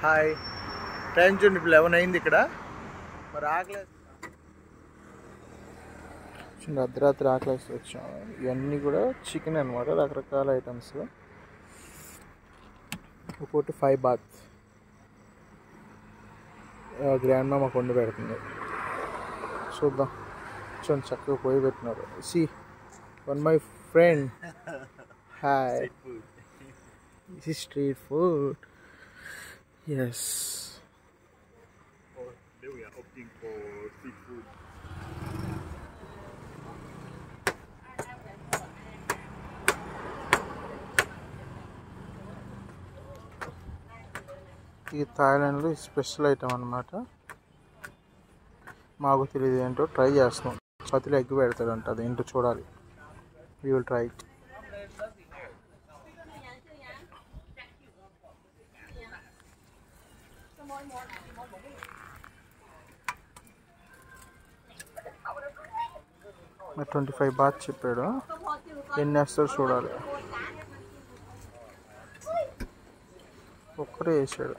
Hi. Time చూడండి, ఇప్పుడు 11 అయింది ఇక్కడ. మరి ఆకలేసి అర్ధరాత్రి ఆకలేసి వచ్చాం. ఇవన్నీ కూడా చికెన్ అనమాట, రకరకాల ఐటమ్స్. ఒకటి 5 బాత్ గ్రాండ్ మా మాకు వండి పెడుతుంది. చూద్దాం. చూడండి, చక్కగా పోయి పెట్టినారు. See one my friend. Hi. This is street food. Yes. Oh, today we are opting for street food. ఇది థాయిలాండ్లో స్పెషల్ ఐటమ్ అన్నమాట. మాకు తెలియదు ఏంటో, ట్రై చేస్తున్నాం. చతిలో ఎగ్ పెడతాడంట, అది ఏంటో చూడాలి. We will try it. మరి 25 బాత్ చెప్పాడు, ఎన్ని వేస్తాడు చూడాలి. ఒక్కడే వేసాడు.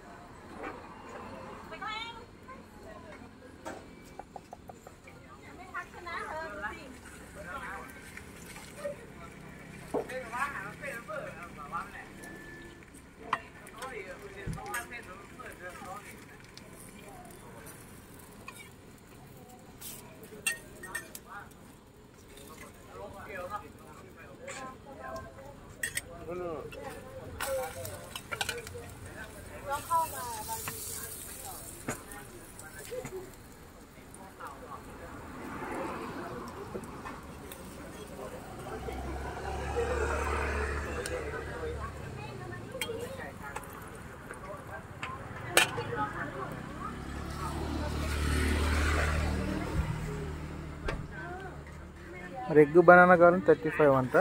మరి ఎగ్ బనానా కావాలని 35 అంట.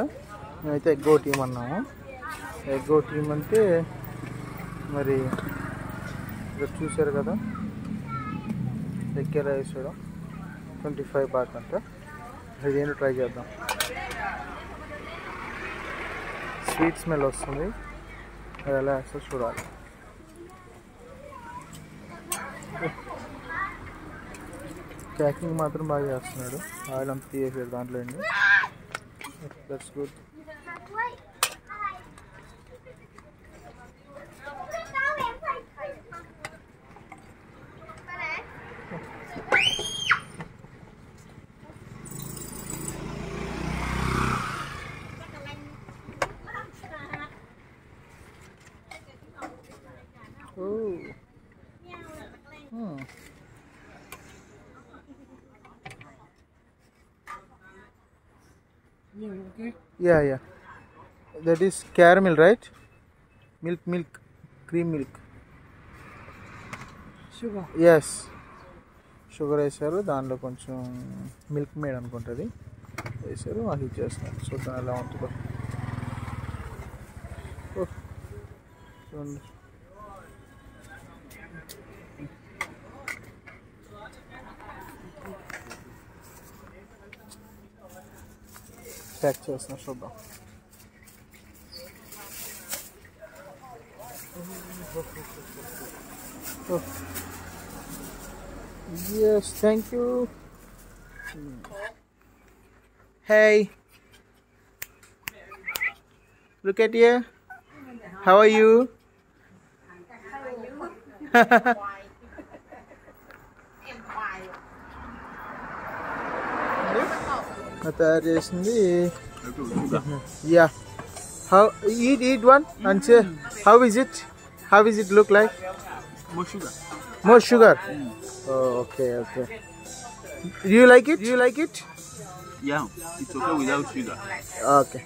మేమైతే ఎగ్ ఓ టీమ్ అన్నాము. ఎగ్ ఓ టీమ్ అంటే మరి ఇక్కడ చూసారు కదా, ఎగ్ ఎలా వేసాడు. 25 బాత్ అంట. అదేంటో ట్రై చేద్దాం. స్వీట్ స్మెల్ వస్తుంది, అది ఎలా వేస్తో చూడాలి. ప్యాకింగ్ మాత్రం బాగా చేస్తున్నాడు. ఆయిల్ అంతా తీసేసాడు దాంట్లో అండి. That's good. Yeah. That is caramel, right? Milk, cream milk. Sugar. Yes. Sugar వేసారు, దాంట్లో కొంచెం మిల్క్ మేడ్ అనుకుంటుంది వేసారు. మాకు ఇచ్చేస్తున్నారు. చూద్దాం ఎలా ఉంటుందో. చూడండి, ప్యాక్ చేస్తున్నా. చూద్దాం. Yes, thank you. Hey, look at here. How are you? తయారు చేసింది. Yeah. How eat one and say how is it look like? More sugar. Oh, okay. Do you like it? Yeah, it's okay without sugar. Okay.